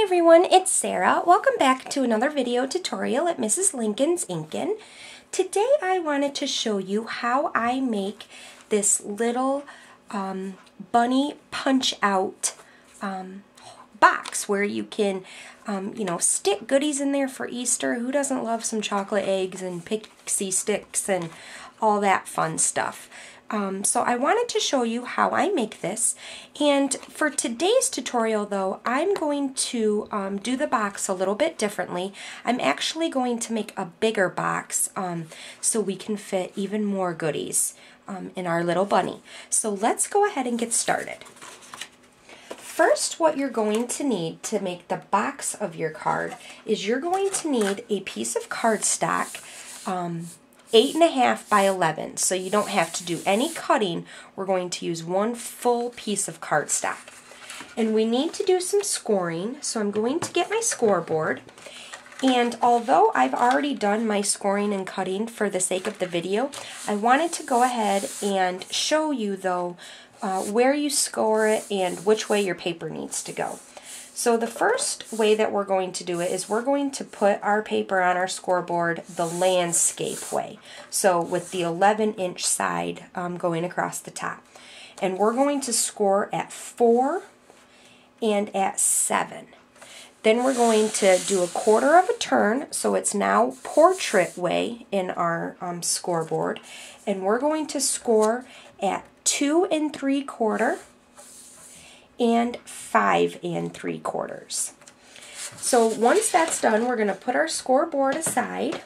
everyone, it's Sarah. Welcome back to another video tutorial at Mrs. Lincoln's Inkin. Today I wanted to show you how I make this little bunny punch-out box where you can, stick goodies in there for Easter. Who doesn't love some chocolate eggs and pixie sticks and all that fun stuff? So I wanted to show you how I make this, and for today's tutorial though, I'm going to do the box a little bit differently. I'm actually going to make a bigger box so we can fit even more goodies in our little bunny. So let's go ahead and get started. First, what you're going to need to make the box of your card is you're going to need a piece of cardstock 8.5 by 11, so you don't have to do any cutting. We're going to use one full piece of cardstock. And we need to do some scoring, so I'm going to get my scoreboard. And although I've already done my scoring and cutting for the sake of the video, I wanted to go ahead and show you though where you score it and which way your paper needs to go. So the first way that we're going to do it is we're going to put our paper on our scoreboard the landscape way. So with the 11-inch side going across the top. And we're going to score at 4 and at 7. Then we're going to do a quarter of a turn, so it's now portrait way in our scoreboard. And we're going to score at 2 3/4 and 5 3/4. So once that's done, we're going to put our scoreboard aside,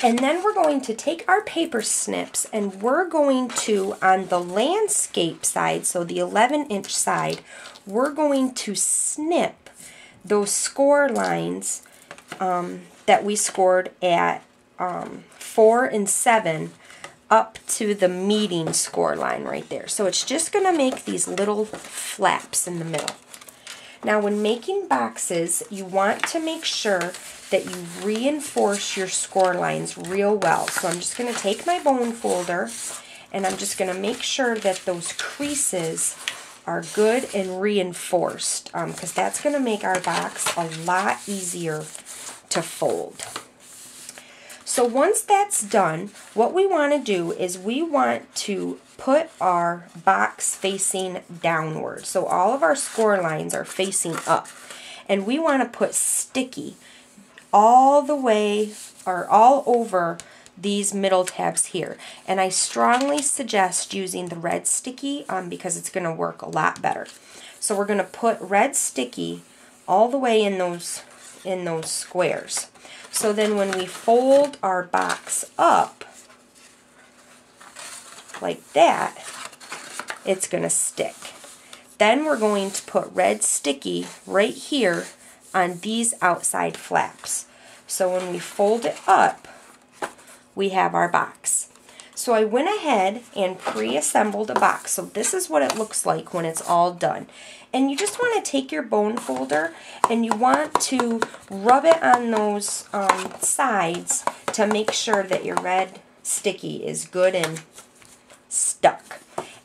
and then we're going to take our paper snips and we're going to, on the landscape side, so the 11-inch side, we're going to snip those score lines that we scored at 4 and 7 up to the meeting score line right there. So it's just going to make these little flaps in the middle. Now when making boxes, you want to make sure that you reinforce your score lines real well. So I'm just going to take my bone folder and I'm just going to make sure that those creases are good and reinforced because that's going to make our box a lot easier to fold. So once that's done, what we want to do is we want to put our box facing downward. So all of our score lines are facing up. And we want to put sticky all the way or all over these middle tabs here. And I strongly suggest using the red sticky because it's going to work a lot better. So we're going to put red sticky all the way in those squares. So then when we fold our box up like that, it's going to stick. Then we're going to put red sticky right here on these outside flaps. So when we fold it up, we have our box. So I went ahead and pre-assembled a box. So this is what it looks like when it's all done. And you just want to take your bone folder and you want to rub it on those sides to make sure that your red sticky is good and stuck.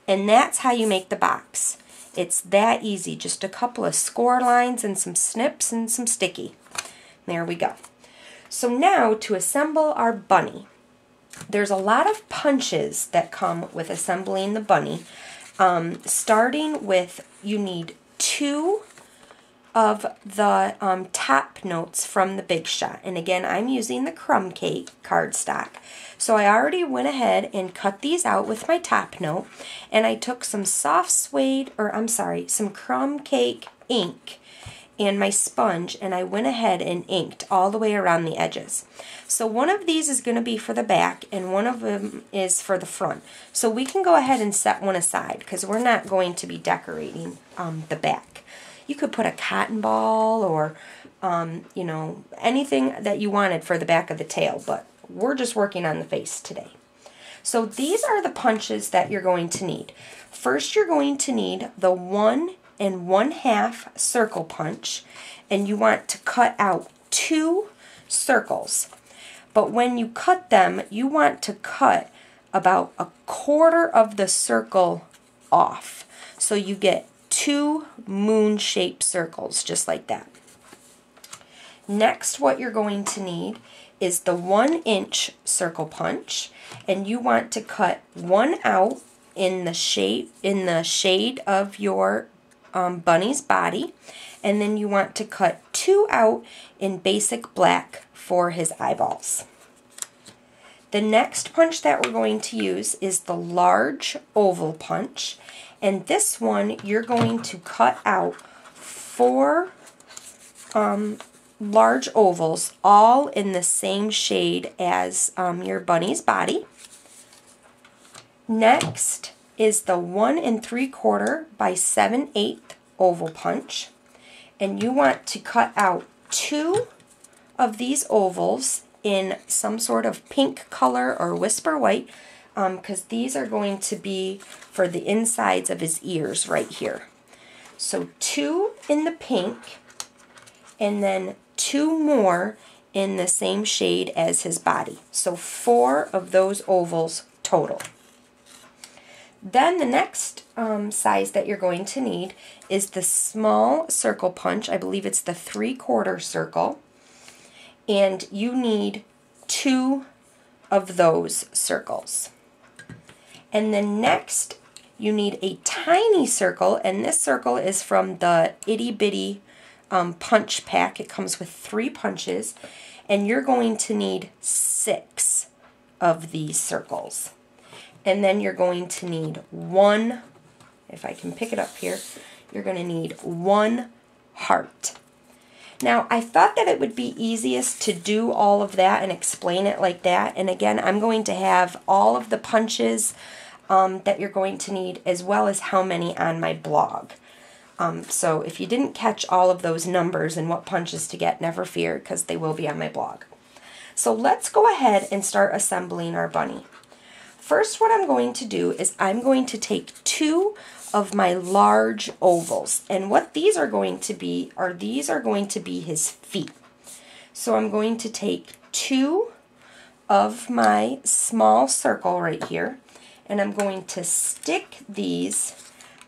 And that's how you make the box. It's that easy. Just a couple of score lines and some snips and some sticky. There we go. So now to assemble our bunny. There's a lot of punches that come with assembling the bunny. Starting with, you need 2 of the top notes from the Big Shot. And again, I'm using the crumb cake cardstock. So I already went ahead and cut these out with my top note. And I took some soft suede, some crumb cake ink and my sponge, and I went ahead and inked all the way around the edges. So one of these is going to be for the back and one of them is for the front. So we can go ahead and set one aside because we're not going to be decorating the back. You could put a cotton ball or anything that you wanted for the back of the tail, but we're just working on the face today. So these are the punches that you're going to need. First, you're going to need the 1 1/2 circle punch, and you want to cut out 2 circles. But when you cut them, you want to cut about a quarter of the circle off. So you get 2 moon-shaped circles, just like that. Next, what you're going to need is the 1-inch circle punch, and you want to cut 1 out in the shade of your bunny's body, and then you want to cut 2 out in basic black for his eyeballs. The next punch that we're going to use is the large oval punch, and this one you're going to cut out 4 large ovals, all in the same shade as your bunny's body. Next is the 1 3/4 by 7/8 oval punch, and you want to cut out 2 of these ovals in some sort of pink color or whisper white, because these are going to be for the insides of his ears right here. So 2 in the pink, and then 2 more in the same shade as his body. So 4 of those ovals total. Then the next size that you're going to need is the small circle punch. I believe it's the 3/4 circle. And you need 2 of those circles. And then next you need a tiny circle, and this circle is from the Itty Bitty punch pack. It comes with 3 punches, and you're going to need 6 of these circles. And then you're going to need 1, if I can pick it up here, you're going to need 1 heart. Now, I thought that it would be easiest to do all of that and explain it like that. And again, I'm going to have all of the punches that you're going to need, as well as how many, on my blog. So if you didn't catch all of those numbers and what punches to get, never fear, because they will be on my blog. So let's go ahead and start assembling our bunny. First, what I'm going to do is I'm going to take 2 of my large ovals, and what these are going to be his feet. So I'm going to take 2 of my small circle right here, and I'm going to stick these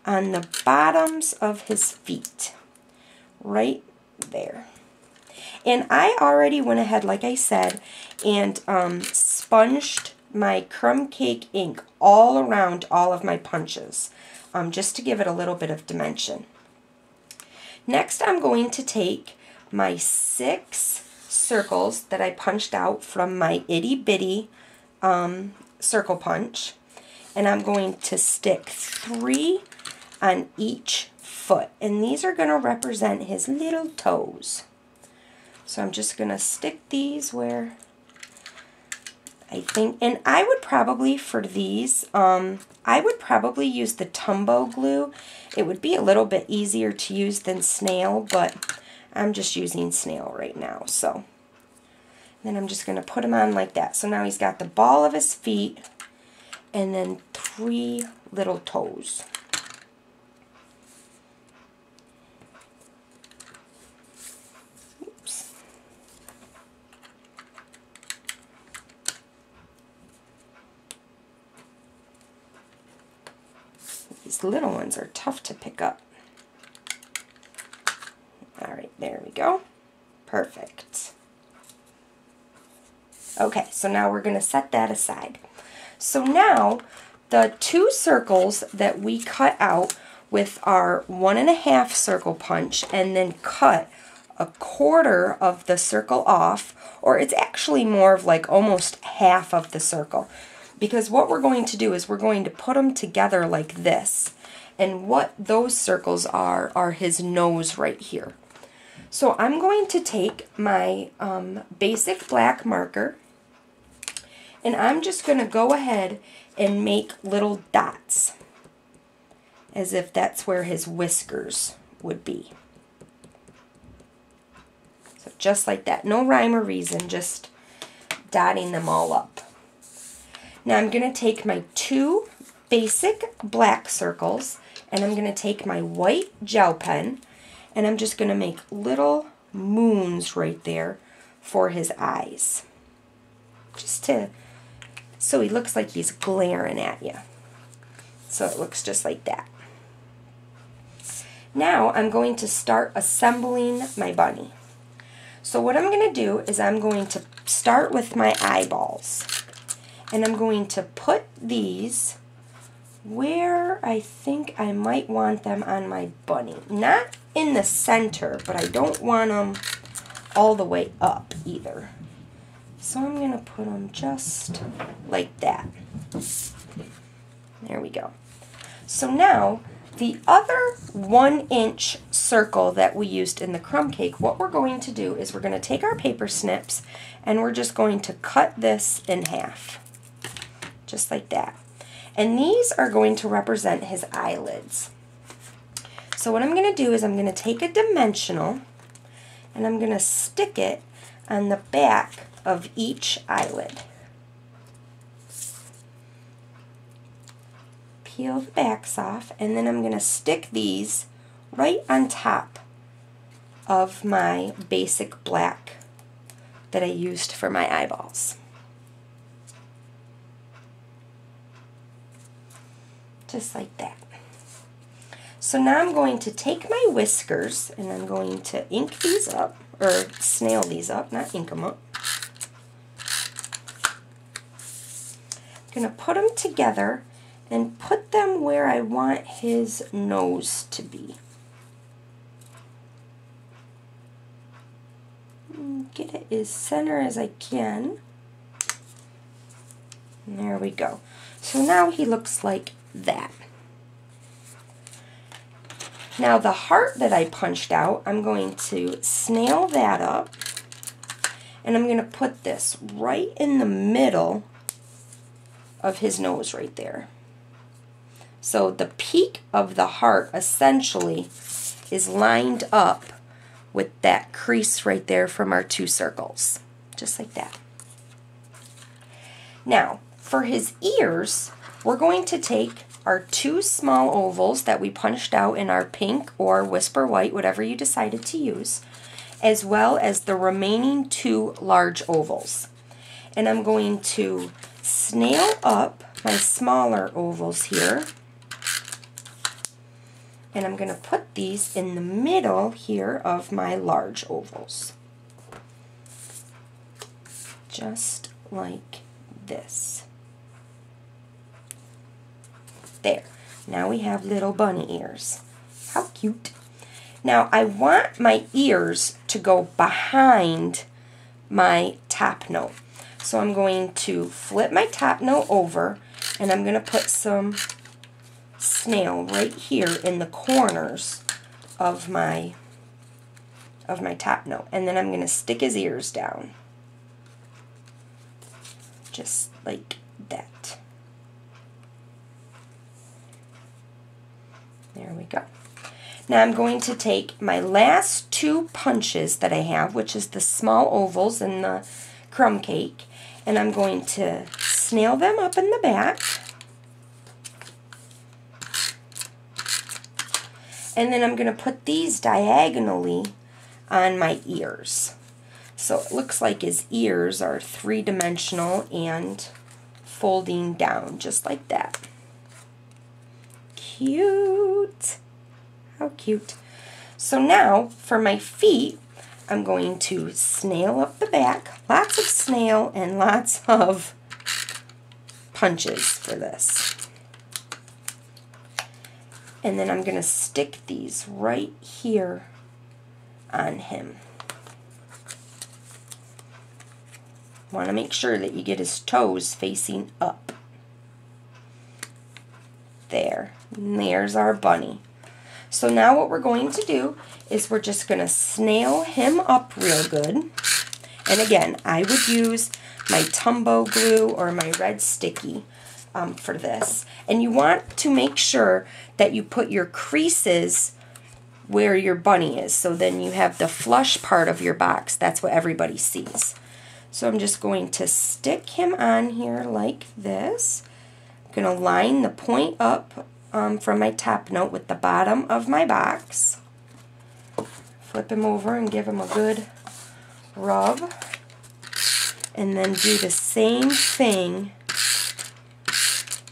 on the bottoms of his feet, right there. And I already went ahead, like I said, and sponged my crumb cake ink all around all of my punches, just to give it a little bit of dimension. Next, I'm going to take my 6 circles that I punched out from my Itty Bitty circle punch, and I'm going to stick 3 on each foot, and these are going to represent his little toes. So I'm just going to stick these where I think, and I would probably, for these, I would probably use the Tumbo glue. It would be a little bit easier to use than snail, but I'm just using snail right now. So then I'm just going to put him on like that. So now he's got the ball of his feet and then 3 little toes. Oops. These little ones are tough to pick up. Alright, there we go. Perfect. Okay, so now we're going to set that aside. So now, the 2 circles that we cut out with our 1.5 circle punch and then cut 1/4 of the circle off, or it's actually more of like almost half of the circle. Because what we're going to do is we're going to put them together like this. And what those circles are his nose right here. So I'm going to take my basic black marker, and I'm just going to go ahead and make little dots, as if that's where his whiskers would be. So just like that. No rhyme or reason, just dotting them all up. Now I'm going to take my 2 basic black circles, and I'm going to take my white gel pen, and I'm just going to make little moons right there for his eyes. Just so he looks like he's glaring at you. So it looks just like that. Now I'm going to start assembling my bunny. So what I'm going to do is I'm going to start with my eyeballs. And I'm going to put these where I think I might want them on my bunny. Not in the center, but I don't want them all the way up either. So I'm going to put them just like that. There we go. So now, the other 1-inch circle that we used in the crumb cake, what we're going to do is we're going to take our paper snips and we're just going to cut this in half. Just like that. And these are going to represent his eyelids. So what I'm going to do is I'm going to take a dimensional and I'm going to stick it on the back of each eyelid. Peel the backs off, and then I'm going to stick these right on top of my basic black that I used for my eyeballs. Just like that. So now I'm going to take my whiskers and I'm going to ink these up, or snail these up, not ink them up. I'm going to put them together and put them where I want his nose to be. Get it as center as I can. And there we go. So now he looks like that. Now the heart that I punched out, I'm going to snail that up and I'm going to put this right in the middle of his nose right there. So the peak of the heart essentially is lined up with that crease right there from our 2 circles. Just like that. Now, for his ears, we're going to take our 2 small ovals that we punched out in our pink or whisper white, whatever you decided to use, as well as the remaining 2 large ovals. And I'm going to snail up my smaller ovals here. And I'm going to put these in the middle here of my large ovals. Just like this. There. Now we have little bunny ears. How cute. Now I want my ears to go behind my top note. So I'm going to flip my top note over and I'm going to put some snail right here in the corners of my top note, and then I'm going to stick his ears down just like that. There we go. Now I'm going to take my last 2 punches that I have, which is the small ovals in the crumb cake, and I'm going to snail them up in the back. And then I'm going to put these diagonally on my ears. So it looks like his ears are 3-dimensional and folding down just like that. Cute. How cute. So now for my feet, I'm going to snail up the back. Lots of snail and lots of punches for this. And then I'm going to stick these right here on him. Want to make sure that you get his toes facing up. There. And there's our bunny. So now what we're going to do is we're just going to snail him up real good. And again, I would use my Tumbo glue or my red sticky for this. And you want to make sure that you put your creases where your bunny is. So then you have the flush part of your box. That's what everybody sees. So I'm just going to stick him on here like this. I'm going to line the point up from my top note with the bottom of my box. Flip him over and give him a good rub. And then do the same thing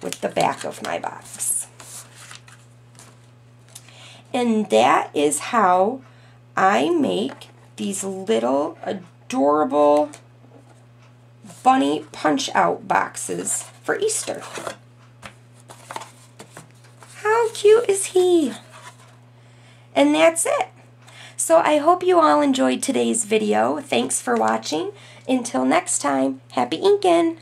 with the back of my box. And that is how I make these little adorable bunny punch-out boxes for Easter. How cute is he? And that's it. So I hope you all enjoyed today's video. Thanks for watching. Until next time, happy inking!